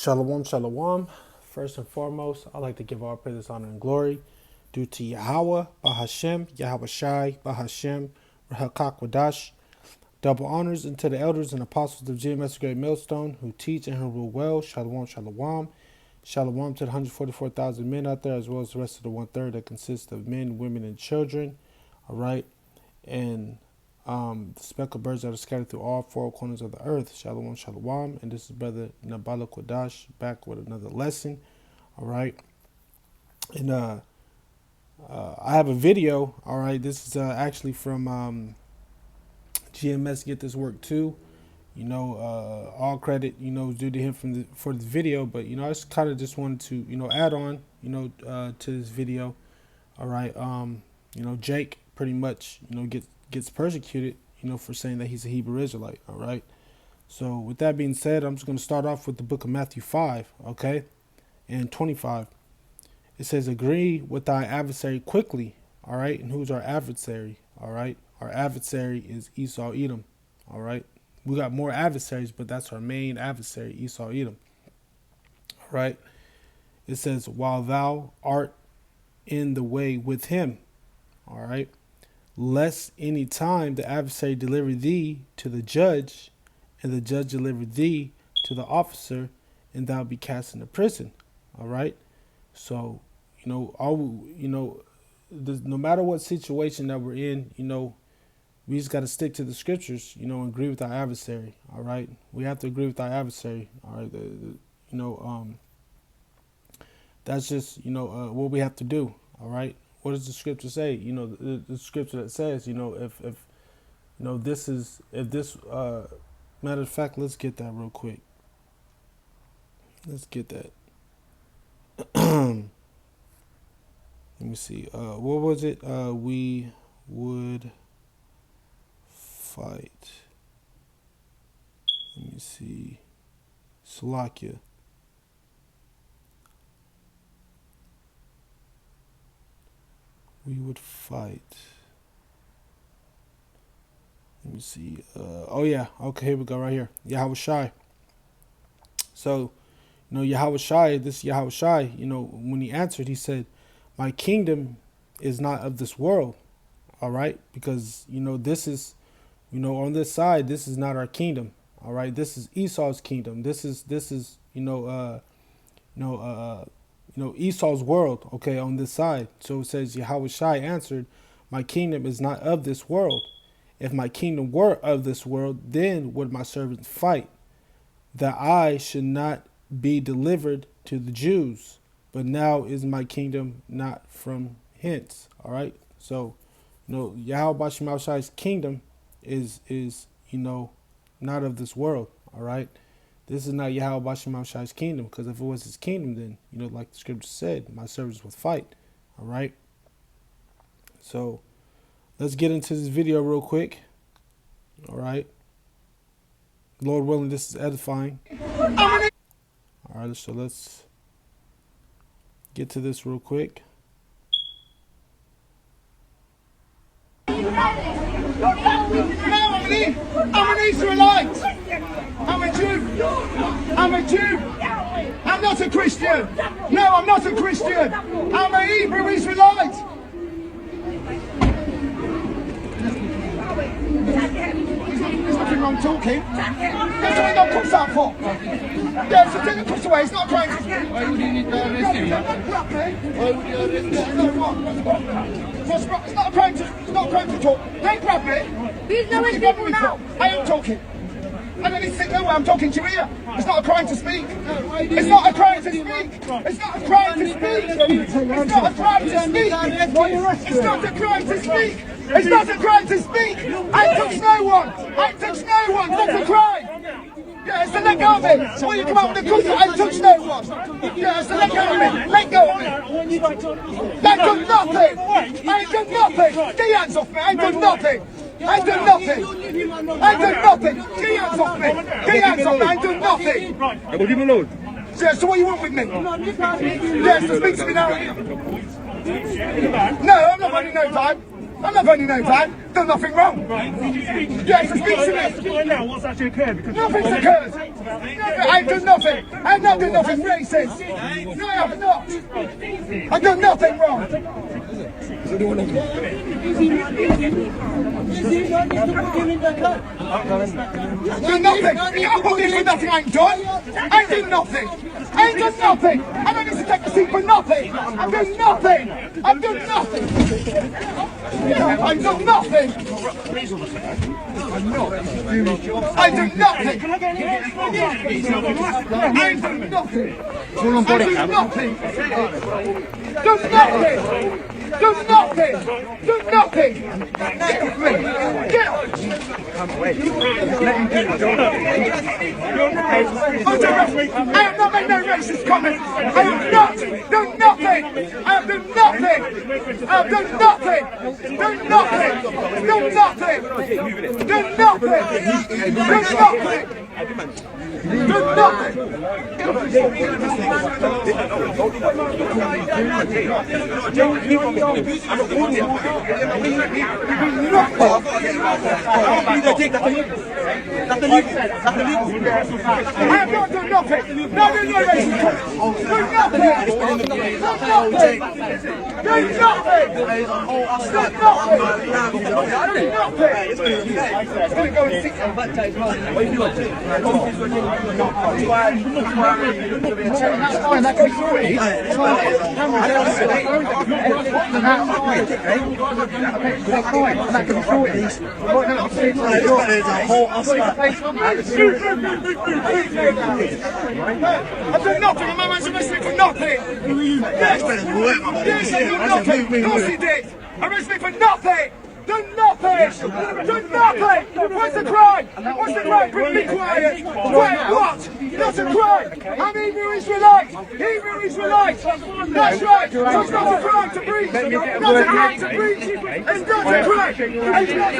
Shalom, shalom. First and foremost, I'd like to give all praise, honor, and glory due to Yahweh, Bahashem, Yahweh Shai, Bahashem, Rahakak Wadash. Double honors unto the elders and apostles of GMS Great Millstone who teach and who rule well. Shalom, shalom. Shalom to the 144,000 men out there, as well as the rest of the one-third that consists of men, women, and children. All right. And the speckled birds that are scattered through all four corners of the earth. Shalom, shalom. And this is Brother Nabala Kodash back with another lesson. All right. And I have a video. All right. This is actually from GMS Get This Work Too. You know, all credit, you know, due to him for the video. But, you know, I just kind of just wanted to, you know, add on, you know, to this video. All right. You know, Jake pretty much, you know, gets persecuted, you know, for saying that he's a Hebrew Israelite. All right. So with that being said, I'm just going to start off with the book of Matthew 5. Okay. And 25. It says, agree with thy adversary quickly. All right. And who's our adversary? All right. Our adversary is Esau Edom. All right. We got more adversaries, but that's our main adversary, Esau Edom. All right. It says, while thou art in the way with him. All right. Lest any time the adversary deliver thee to the judge, and the judge deliver thee to the officer, and thou be cast into prison. All right. So, you know, no matter what situation that we're in, you know, we just got to stick to the scriptures, you know, and agree with our adversary. All right. We have to agree with our adversary. All right. You know, that's just, you know, what we have to do. All right. What does the scripture say? You know, the scripture that says, you know, if you know, matter of fact, let's get that real quick. Let's get that. Let me see. What was it? We would fight. Let me see. Slovakia. We would fight. Let me see. Oh yeah. Okay, here we go. Right here. Yahweh Shai. So, you know, Yahweh Shai. This Yahweh Shai. You know, when he answered, he said, "My kingdom is not of this world." All right, because you know this is, you know, on this side, this is not our kingdom. All right, this is Esau's kingdom. This is Esau's world, okay, on this side. So it says, Yahweh Shai answered, my kingdom is not of this world. If my kingdom were of this world, then would my servants fight, that I should not be delivered to the Jews. But now is my kingdom not from hence. All right. So, you know, Yahweh Bashim Shai's kingdom is, you know, not of this world. All right. This is not Yahweh Bashim Shai's kingdom, because if it was his kingdom, then, you know, like the scripture said, my servants would fight. All right. So let's get into this video real quick. All right. Lord willing, this is edifying. All right. So let's get to this real quick. No, I'm an Israelite. I'm a Jew. I'm a Jew. I'm not a Christian. No, I'm not a Christian. I'm a Hebrew Israelite. There's nothing wrong talking. That's what he don't push that for. Yeah, so take the push away. It's not a crime. Why would you need to arrest him? Why would you arrest him? It's not a crime to talk. Don't grab me. These no people now. I am talking. I don't need to sit nowhere. I'm talking to you here. It's not a crime to speak. It's not a crime to speak. It's not a crime to speak. It's not a crime to speak. It's not a crime to speak. It's not a crime to speak. I touch no one. I touch no one. That's a crime. Yeah, so let go of me. So when you come out with a gun, I touch no one. Yeah, so let go of me. Let go of me. I've done nothing. I've done nothing. Get your hands off me. I've done nothing. I've done nothing. I've done nothing. Get your hands off me. Get your hands off me. I've done nothing. I will give him a load. Yeah, so what do you want with me? Yeah, so speak to me now. No, I'm not running no time. I'm not burning no van. Done nothing wrong. Yes, so speak to me. Find out what's actually occurred. Nothing's occurred. I've done nothing. I've not done nothing racist. No, I have not. I've done nothing wrong. I've done nothing. You can't put me for nothing I ain't done. I ain't done nothing. I ain't done nothing. I don't need to take a seat for nothing. I've done nothing. I've done nothing. I've done nothing. I've done nothing. I've done nothing. Done nothing. Done nothing. Done nothing. Done nothing. Get off me. Get off. I have not made no racist comment. I have not done nothing. I have done nothing. I have done nothing. Done nothing. Done nothing. Done nothing. Done nothing. Done nothing. I have not done nothing. No, no, no, racist comment. Done nothing. Done nothing. Done nothing. Done nothing. Nothing. It's going to go and sit down. That's fine, that can be sorted. That's fine, that can be sorted. I've done nothing, my man's arrested me for nothing. Yes, I've done nothing. Of course he did. Arrested me for nothing. Done nothing! Done nothing! What's the crime? What's the crime? Be quiet! Quiet what? That's a crime! I'm Hebrew Israelite! Hebrew Israelite! That's right! So it's not a crime to preach! Not a crime to preach! It's not a crime! It's not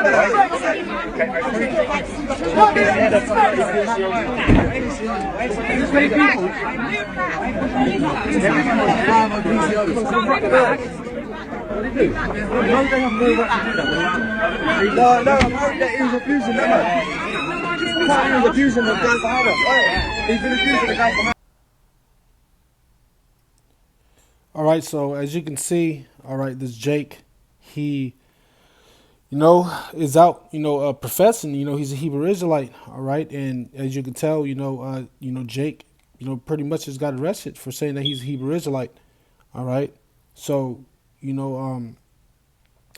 a crime! No, I'm worried that he was abusing them. He was abusing the guy behind us. He's been abusing the guy behind us. All right, so as you can see, all right, this Jake, he, is out, professing, he's a Hebrew Israelite, all right, and as you can tell, Jake, pretty much has got arrested for saying that he's a Hebrew Israelite, all right, so.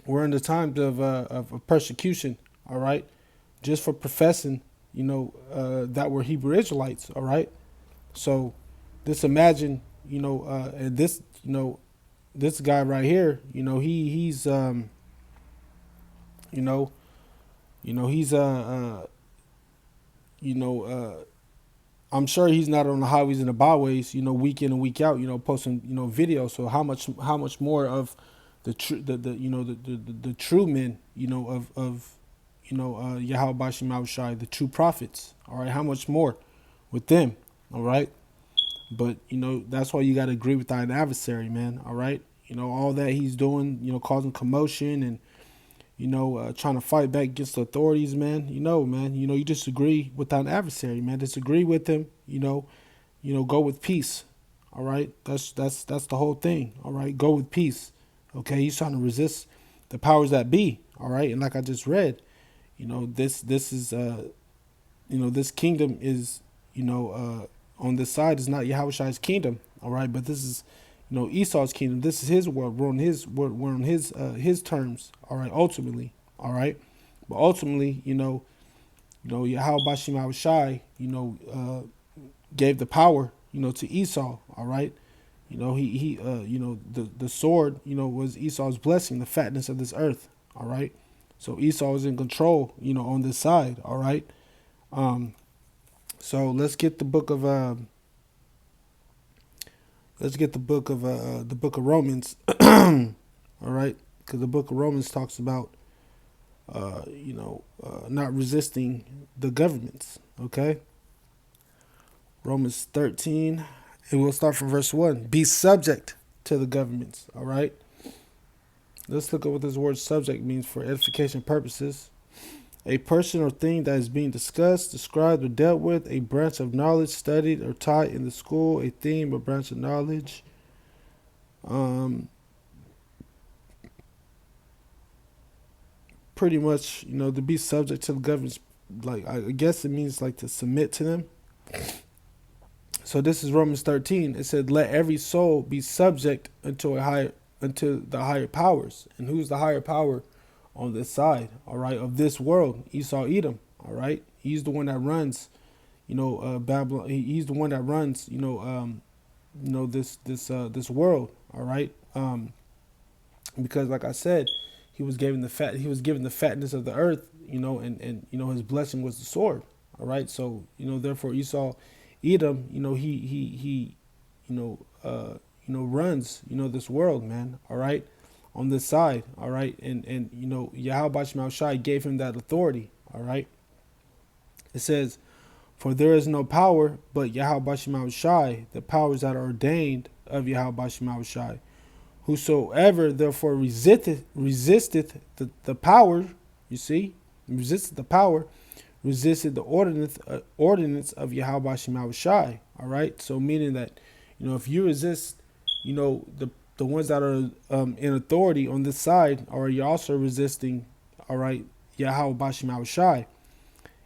We're in the times of persecution, all right, just for professing, that we're Hebrew Israelites, all right. So just imagine, and this, this guy right here, he's, I'm sure he's not on the highways and the byways, week in and week out, posting, videos. So how much more of the true, the true men, of Yahweh Bashim Avushai, the true prophets. All right. How much more with them. All right. But, that's why you got to agree with thine adversary, man. All right. All that he's doing, causing commotion and, trying to fight back against the authorities, man. You disagree with thine adversary, man. Disagree with him, go with peace. All right. That's the whole thing. All right. Go with peace. Okay. He's trying to resist the powers that be. All right. And like I just read, this is, this kingdom is, on this side is not Yahushai's kingdom. All right. But this is, Esau's kingdom. This is his world. We're on his world. We're on his terms. All right. Ultimately. All right. But ultimately, Yahweh Bashim Avushai, gave the power, to Esau. All right. The sword, was Esau's blessing, the fatness of this earth. All right. So Esau is in control, on this side. All right. So let's get the book of, the book of Romans. All right. Because the book of Romans talks about, not resisting the governments. Okay. Romans 13, and we'll start from verse 1. Be subject to the governments. All right. Let's look at what this word subject means for edification purposes. A person or thing that is being discussed, described, or dealt with, a branch of knowledge studied or taught in the school, a theme or branch of knowledge. Pretty much, to be subject to the government, like I guess it means like to submit to them. So this is Romans 13. It said, "Let every soul be subject unto the higher powers." And who's the higher power on this side? All right, of this world, Esau, Edom. All right, he's the one that runs, Babylon. He's the one that runs, this world. All right, because like I said, he was given the fatness of the earth, and his blessing was the sword. All right, so therefore Esau, Edom, he runs, this world, man. All right, on this side. All right, and Yahweh Shema Shai gave him that authority. All right, it says, "For there is no power but Yahweh Shema Shai, the powers that are ordained of Yahweh Shema Shai. Whosoever therefore resisteth the power," you see, resisted the power, resisted the ordinance of Yahweh Shema Shai. All right, so meaning that, if you resist, the ones that are in authority on this side, or you're also resisting, all right, Yahweh Shema Shai.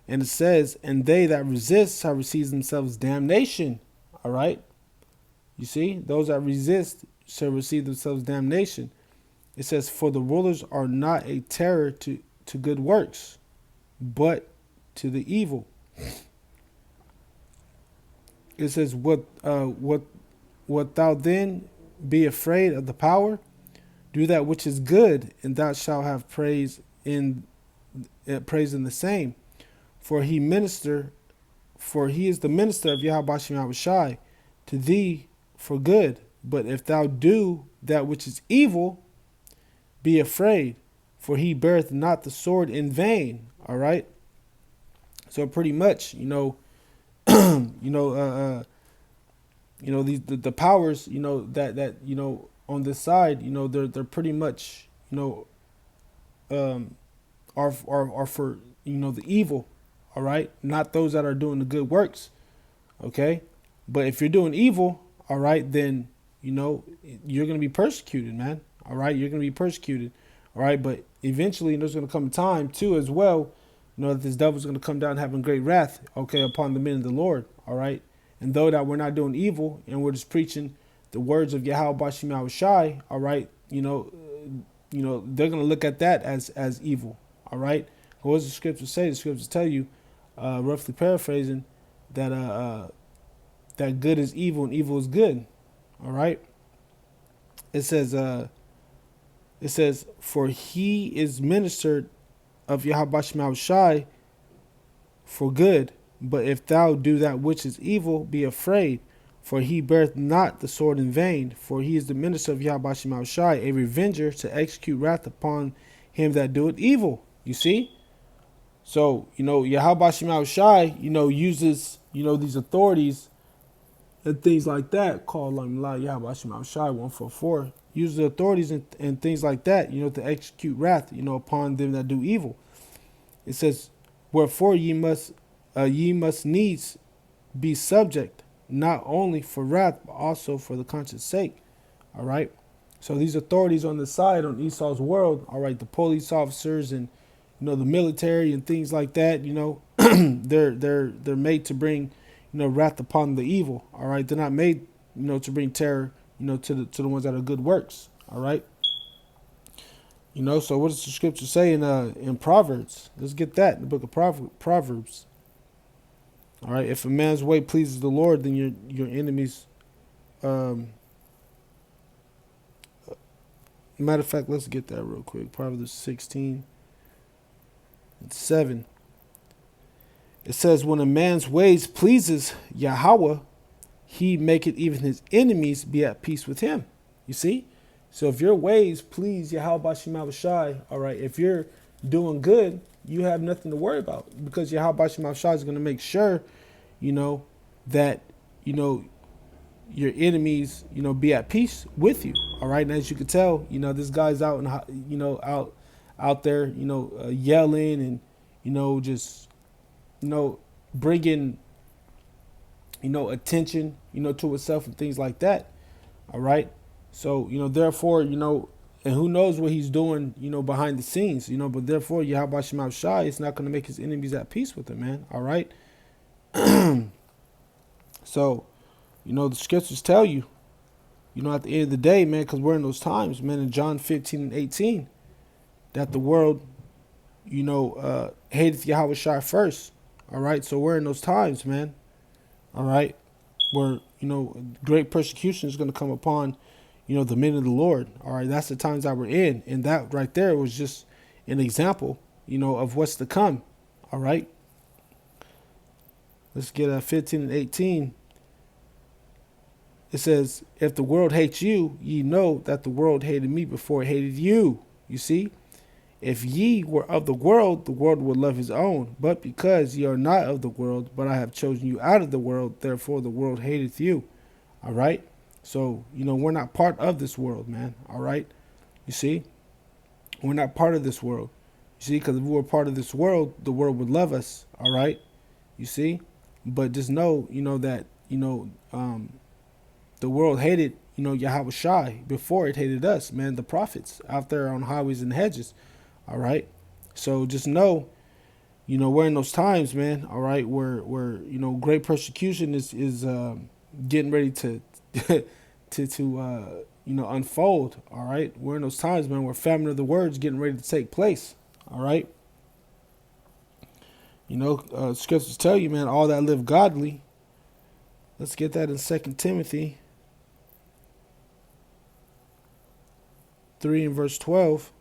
And it says, "And they that resist shall receive themselves damnation." All right, you see, those that resist shall receive themselves damnation. It says, "For the rulers are not a terror to good works, but to the evil." It says, "What thou then be afraid of the power? Do that which is good, and thou shalt have praise in the same. For he is the minister of Yahweh Shema Shai to thee for good. But if thou do that which is evil, be afraid, for he beareth not the sword in vain." All right. So pretty much, the powers, that on this side, they're pretty much, are for, the evil. All right, not those that are doing the good works. Okay, but if you're doing evil, all right, then you're going to be persecuted, man. All right, you're going to be persecuted. All right, but eventually there's going to come a time too as well, that this devil's going to come down having great wrath, okay, upon the men of the Lord. All right, and though that we're not doing evil and we're just preaching the words of Yahweh Shema Shai, all right, they're going to look at that as evil. All right, what does the scriptures say? The scriptures tell you, roughly paraphrasing, that that good is evil and evil is good. All right. It says, "For he is ministered of Yahweh Shema Shai for good. But if thou do that which is evil, be afraid, for he beareth not the sword in vain. For he is the minister of Yahweh Shema Shai, a revenger to execute wrath upon him that doeth evil." You see? So, Yahweh Shema Shai, uses, these authorities and things like that, called Yahweh Shema Shai 144, uses the authorities and things like that, to execute wrath, upon them that do evil. It says, "Wherefore ye must needs be subject, not only for wrath, but also for the conscience sake." All right. So these authorities on the side, on Esau's world, all right, the police officers and the military and things like that, they're made to bring, wrath upon the evil. All right, they're not made, to bring terror, to the ones that are good works. All right. So what does the scripture say in Proverbs? Let's get that in the book of Proverbs. All right, if a man's way pleases the Lord, then your enemies. Matter of fact, let's get that real quick. Proverbs 16:7. It says, "When a man's ways pleases Yahweh, he maketh even his enemies be at peace with him." You see? So if your ways please Yahweh Shema Shai, all right, if you're doing good, you have nothing to worry about, because Yahweh Shema Shai is going to make sure, that, your enemies, be at peace with you. All right. And as you can tell, this guy's out and, out there, yelling and, just, bringing, attention, to itself and things like that. All right. So, therefore, and who knows what he's doing, behind the scenes, but therefore, Yahweh Shema Shai is not going to make his enemies at peace with him, man. All right. So, the scriptures tell you, at the end of the day, man, because we're in those times, man, in John 15 and 18, that the world, hated Yahweh Shai first. All right. So we're in those times, man. All right. Where, great persecution is going to come upon, the men of the Lord. All right. That's the times that we're in. And that right there was just an example, of what's to come. All right. Let's get 15 and 18. It says, if the world hates you, ye know that the world hated me before it hated you. You see? If ye were of the world would love his own. But because ye are not of the world, but I have chosen you out of the world, therefore the world hateth you. All right? So, we're not part of this world, man. All right? You see? We're not part of this world. You see? Because if we were part of this world, the world would love us. All right? You see? But just know, that, the world hated, Yahweh Shai before it hated us, man, the prophets out there on highways and hedges. All right. So just know, we're in those times, man. All right. Where great persecution is getting ready to, unfold. All right. We're in those times, man, where famine of the words getting ready to take place. All right. Scriptures tell you, man, all that live godly. Let's get that in 2 Timothy 3 and verse 12.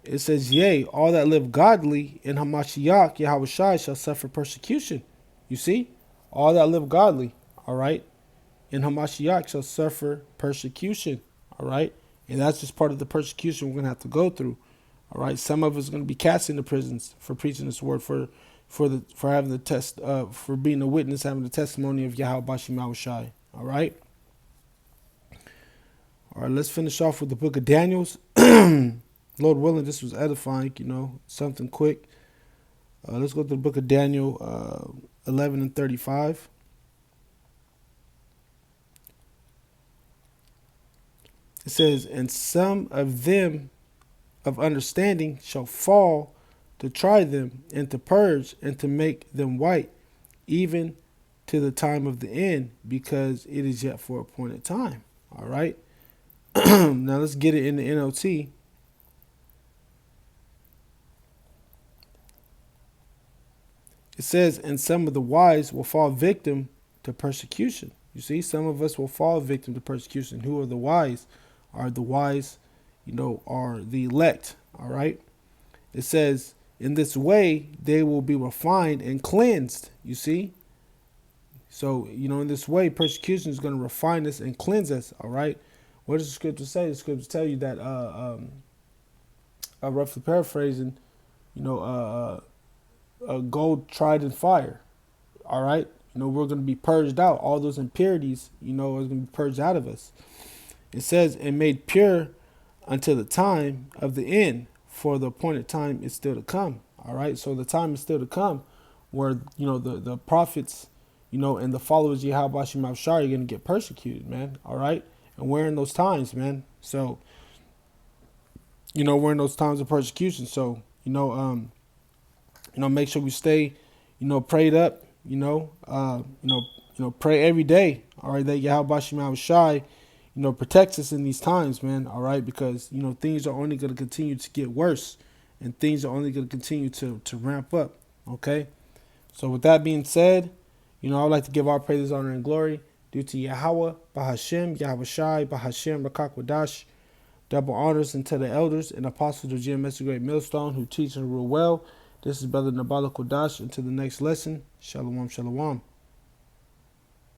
It says, yea, all that live godly in Hamashiach, Yahweh Shai, shall suffer persecution. You see? All that live godly, all right, in Hamashiach shall suffer persecution, all right? And that's just part of the persecution we're going to have to go through, all right? Some of us are going to be cast into prisons for preaching this word, for having the test, for being a witness, having the testimony of Yahweh Bashim Shai, all right? All right, let's finish off with the book of Daniel's. Lord willing, this was edifying, something quick. Let's go to the book of Daniel 11 and 35. It says, and some of them of understanding shall fall to try them and to purge and to make them white, even to the time of the end, because it is yet for appointed time. All right. Now let's get it in the NLT. It says, and some of the wise will fall victim to persecution. You see, some of us will fall victim to persecution. Who are the wise? Are the wise, are the elect. All right. It says, in this way, they will be refined and cleansed. You see? So, in this way, persecution is going to refine us and cleanse us. All right. What does the scripture say? The scriptures tell you that, roughly paraphrasing, gold tried in fire. All right. We're going to be purged out. All those impurities, are going to be purged out of us. It says, and made pure until the time of the end, for the appointed time is still to come. All right. So the time is still to come where, the prophets, and the followers of Yahweh Shai are going to get persecuted, man. All right. And we're in those times, man. So, we're in those times of persecution. So, make sure we stay, prayed up, pray every day. All right. That Yahweh Shai, protects us in these times, man. All right. Because, things are only going to continue to get worse and things are only going to continue to ramp up. Okay. So with that being said, I would like to give our praises, honor, and glory due to Yahweh, Bahashem, Yahweh Shai, Bahashem, Rakak Wadash. Double honors unto the elders and apostles of GMS, the Great Millstone, who teach and rule well. This is Brother Nabala Kodash. Until the next lesson, Shalom, Shalom.